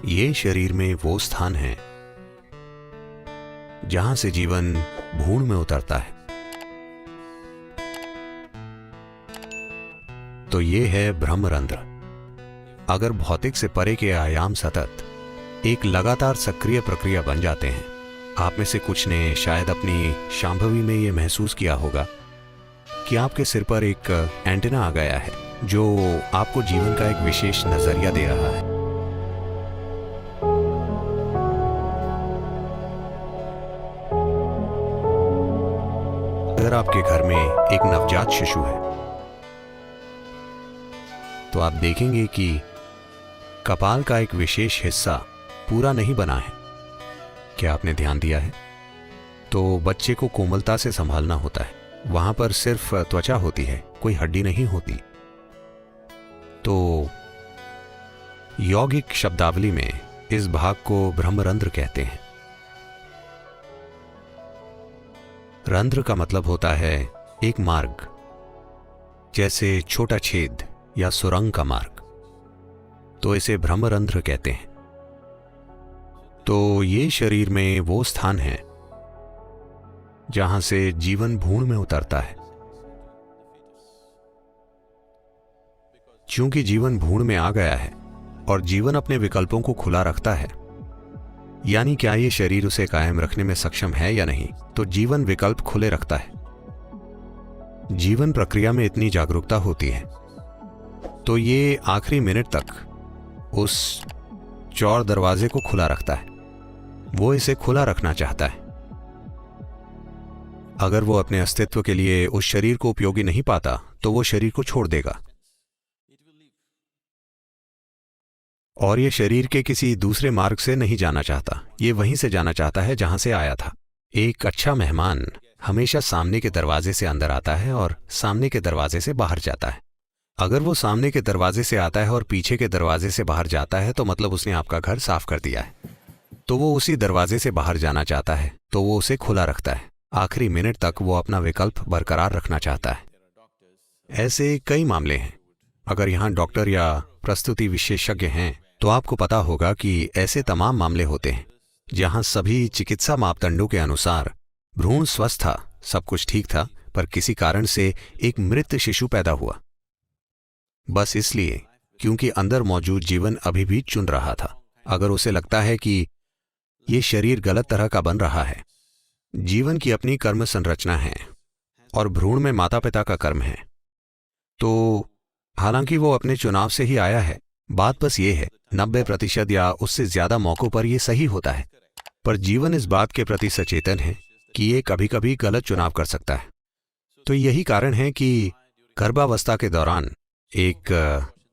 ये शरीर में वो स्थान है जहां से जीवन भ्रूण में उतरता है। तो ये है ब्रह्मरंध्र। अगर भौतिक से परे के आयाम सतत एक लगातार सक्रिय प्रक्रिया बन जाते हैं। आप में से कुछ ने शायद अपनी शांभवी में यह महसूस किया होगा कि आपके सिर पर एक एंटीना आ गया है जो आपको जीवन का एक विशेष नजरिया दे रहा है। अगर आपके घर में एक नवजात शिशु है तो आप देखेंगे कि कपाल का एक विशेष हिस्सा पूरा नहीं बना है। क्या आपने ध्यान दिया है? तो बच्चे को कोमलता से संभालना होता है। वहां पर सिर्फ त्वचा होती है, कोई हड्डी नहीं होती। तो यौगिक शब्दावली में इस भाग को ब्रह्मरंध्र कहते हैं। रंध्र का मतलब होता है एक मार्ग, जैसे छोटा छेद या सुरंग का मार्ग। तो इसे ब्रह्मरंध्र कहते हैं। तो ये शरीर में वो स्थान है जहां से जीवन भ्रूण में उतरता है। क्योंकि जीवन भ्रूण में आ गया है और जीवन अपने विकल्पों को खुला रखता है, यानी क्या ये शरीर उसे कायम रखने में सक्षम है या नहीं, तो जीवन विकल्प खुले रखता है। जीवन प्रक्रिया में इतनी जागरूकता होती है तो ये आखिरी मिनट तक उस चौर दरवाजे को खुला रखता है। वो इसे खुला रखना चाहता है। अगर वो अपने अस्तित्व के लिए उस शरीर को उपयोगी नहीं पाता तो वो शरीर को छोड़ देगा और ये शरीर के किसी दूसरे मार्ग से नहीं जाना चाहता। ये वहीं से जाना चाहता है जहां से आया था। एक अच्छा मेहमान हमेशा सामने के दरवाजे से अंदर आता है और सामने के दरवाजे से बाहर जाता है। अगर वो सामने के दरवाजे से आता है और पीछे के दरवाजे से बाहर जाता है तो मतलब उसने आपका घर साफ कर दिया है। तो वो उसी दरवाजे से बाहर जाना चाहता है तो वो उसे खुला रखता है। आखिरी मिनट तक वो अपना विकल्प बरकरार रखना चाहता है। ऐसे कई मामले हैं। अगर यहां डॉक्टर या प्रस्तुति विशेषज्ञ हैं तो आपको पता होगा कि ऐसे तमाम मामले होते हैं जहां सभी चिकित्सा मापदंडों के अनुसार भ्रूण स्वस्थ था, सब कुछ ठीक था, पर किसी कारण से एक मृत शिशु पैदा हुआ। बस इसलिए क्योंकि अंदर मौजूद जीवन अभी भी चुन रहा था। अगर उसे लगता है कि ये शरीर गलत तरह का बन रहा है। जीवन की अपनी कर्म संरचना है और भ्रूण में माता पिता का कर्म है। तो हालांकि वो अपने चुनाव से ही आया है, बात बस ये है 90% या उससे ज्यादा मौकों पर यह सही होता है। पर जीवन इस बात के प्रति सचेतन है कि ये कभी कभी गलत चुनाव कर सकता है। तो यही कारण है कि गर्भावस्था के दौरान एक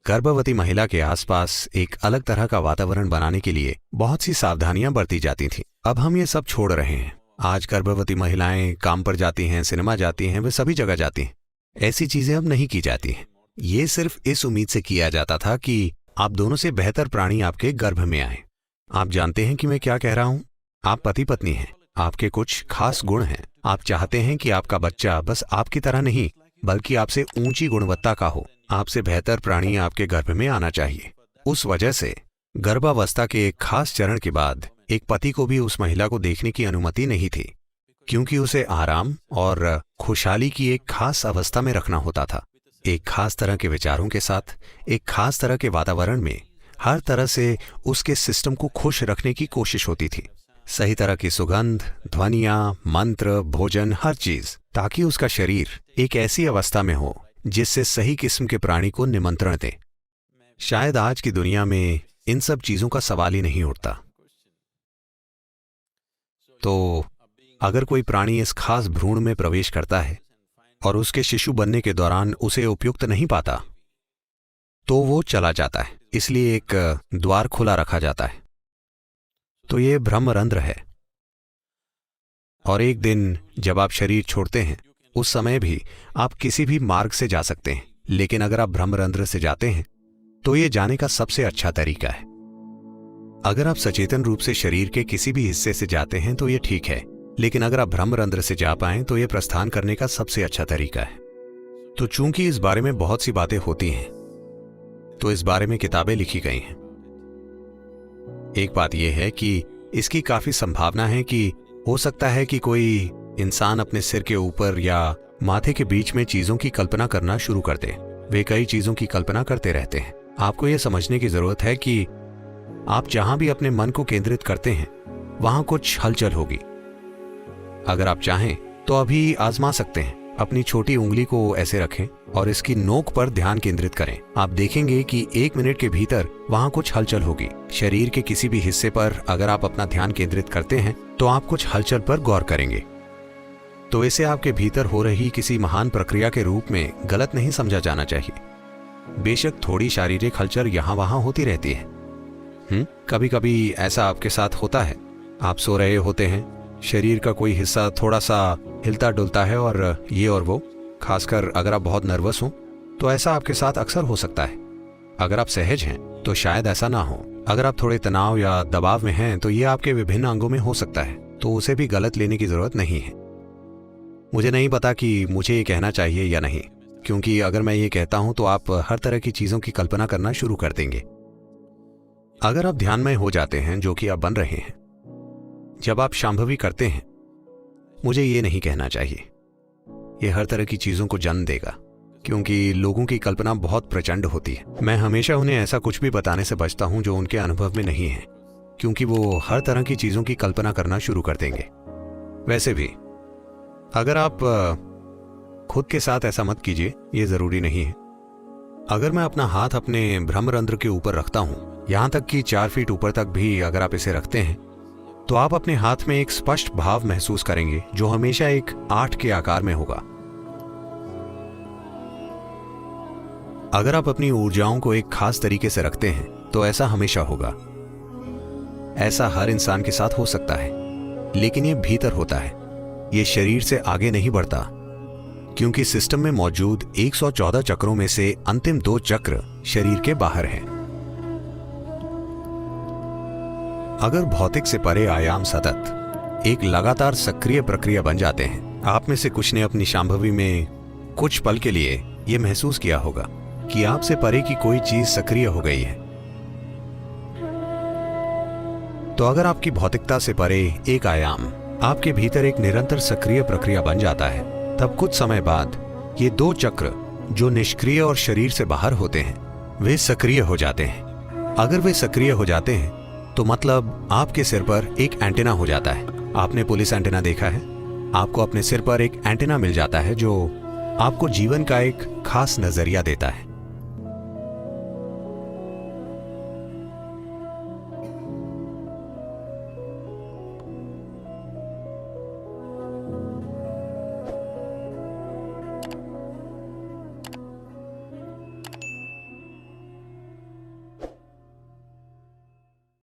गर्भवती महिला के आसपास एक अलग तरह का वातावरण बनाने के लिए बहुत सी सावधानियां बरती जाती थीं। अब हम ये सब छोड़ रहे हैं। आज गर्भवती महिलाएं काम पर जाती हैं, सिनेमा जाती हैं, वे सभी जगह जाती हैं। ऐसी चीजें अब नहीं की जाती हैं। ये सिर्फ इस उम्मीद से किया जाता था कि आप दोनों से बेहतर प्राणी आपके गर्भ में आए। आप जानते हैं कि मैं क्या कह रहा हूं? आप पति पत्नी हैं, आपके कुछ खास गुण हैं। आप चाहते हैं कि आपका बच्चा बस आपकी तरह नहीं बल्कि आपसे ऊंची गुणवत्ता का हो। आपसे बेहतर प्राणी आपके गर्भ में आना चाहिए। उस वजह से गर्भावस्था के एक खास चरण के बाद एक पति को भी उस महिला को देखने की अनुमति नहीं थी, क्योंकि उसे आराम और खुशहाली की एक खास अवस्था में रखना होता था। एक खास तरह के विचारों के साथ, एक खास तरह के वातावरण में, हर तरह से उसके सिस्टम को खुश रखने की कोशिश होती थी। सही तरह की सुगंध, ध्वनियां, मंत्र, भोजन, हर चीज, ताकि उसका शरीर एक ऐसी अवस्था में हो जिससे सही किस्म के प्राणी को निमंत्रण दे। शायद आज की दुनिया में इन सब चीजों का सवाल ही नहीं उठता। तो अगर कोई प्राणी इस खास भ्रूण में प्रवेश करता है और उसके शिशु बनने के दौरान उसे उपयुक्त नहीं पाता तो वो चला जाता है। इसलिए एक द्वार खुला रखा जाता है। तो ये ब्रह्मरंध्र है। और एक दिन जब आप शरीर छोड़ते हैं उस समय भी आप किसी भी मार्ग से जा सकते हैं, लेकिन अगर आप ब्रह्मरंध्र से जाते हैं तो ये जाने का सबसे अच्छा तरीका है। अगर आप सचेतन रूप से शरीर के किसी भी हिस्से से जाते हैं तो ये ठीक है, लेकिन अगर आप ब्रह्मरंध्र से जा पाएं तो ये प्रस्थान करने का सबसे अच्छा तरीका है। तो चूंकि इस बारे में बहुत सी बातें होती हैं तो इस बारे में किताबें लिखी गई हैं। एक बात यह है कि इसकी काफी संभावना है कि हो सकता है कि कोई इंसान अपने सिर के ऊपर या माथे के बीच में चीजों की कल्पना करना शुरू कर दे। वे कई चीजों की कल्पना करते रहते हैं। आपको यह समझने की जरूरत है कि आप जहां भी अपने मन को केंद्रित करते हैं वहां कुछ हलचल होगी। अगर आप चाहें तो अभी आजमा सकते हैं। अपनी छोटी उंगली को ऐसे रखें और इसकी नोक पर ध्यान केंद्रित करें। आप देखेंगे कि 1 मिनट के भीतर वहां कुछ हलचल होगी। शरीर के किसी भी हिस्से पर अगर आप अपना ध्यान केंद्रित करते हैं तो आप कुछ हलचल पर गौर करेंगे। तो इसे आपके भीतर हो रही किसी महान प्रक्रिया के रूप में गलत नहीं समझा जाना चाहिए। बेशक थोड़ी शारीरिक हलचल यहां वहां होती रहती है। कभी कभी ऐसा आपके साथ होता है। आप सो रहे होते हैं, शरीर का कोई हिस्सा थोड़ा सा हिलता डुलता है और ये और वो। खासकर अगर आप बहुत नर्वस हो तो ऐसा आपके साथ अक्सर हो सकता है। अगर आप सहज हैं तो शायद ऐसा ना हो। अगर आप थोड़े तनाव या दबाव में हैं तो ये आपके विभिन्न अंगों में हो सकता है, तो उसे भी गलत लेने की जरूरत नहीं है। मुझे नहीं पता कि मुझे ये कहना चाहिए या नहीं, क्योंकि अगर मैं ये कहता हूं तो आप हर तरह की चीजों की कल्पना करना शुरू कर देंगे। अगर आप ध्यानमय हो जाते हैं, जो कि आप बन रहे हैं जब आप शांभवी करते हैं, मुझे ये नहीं कहना चाहिए। ये हर तरह की चीजों को जन्म देगा, क्योंकि लोगों की कल्पना बहुत प्रचंड होती है। मैं हमेशा उन्हें ऐसा कुछ भी बताने से बचता हूं जो उनके अनुभव में नहीं है, क्योंकि वो हर तरह की चीजों की कल्पना करना शुरू कर देंगे। वैसे भी अगर आप खुद के साथ ऐसा मत कीजिए, ये जरूरी नहीं है। अगर मैं अपना हाथ अपने ब्रह्मरंध्र के ऊपर रखता हूं, यहां तक कि 4 फीट ऊपर तक भी अगर आप इसे रखते हैं, तो आप अपने हाथ में एक स्पष्ट भाव महसूस करेंगे जो हमेशा एक 8 के आकार में होगा। अगर आप अपनी ऊर्जाओं को एक खास तरीके से रखते हैं तो ऐसा हमेशा होगा। ऐसा हर इंसान के साथ हो सकता है, लेकिन ये भीतर होता है। ये शरीर से आगे नहीं बढ़ता, क्योंकि सिस्टम में मौजूद 114 चक्रों में से अंतिम 2 चक्र शरीर के बाहर हैं। अगर भौतिक से परे आयाम सतत एक लगातार सक्रिय प्रक्रिया बन जाते हैं, आप में से कुछ ने अपनी शांभवी में कुछ पल के लिए यह महसूस किया होगा कि आपसे परे की कोई चीज सक्रिय हो गई है। तो अगर आपकी भौतिकता से परे एक आयाम आपके भीतर एक निरंतर सक्रिय प्रक्रिया बन जाता है, तब कुछ समय बाद ये 2 चक्र जो निष्क्रिय और शरीर से बाहर होते हैं, वे सक्रिय हो जाते हैं। अगर वे सक्रिय हो जाते हैं तो मतलब आपके सिर पर एक एंटेना हो जाता है। आपने पुलिस एंटेना देखा है? आपको अपने सिर पर एक एंटेना मिल जाता है जो आपको जीवन का एक खास नजरिया देता है।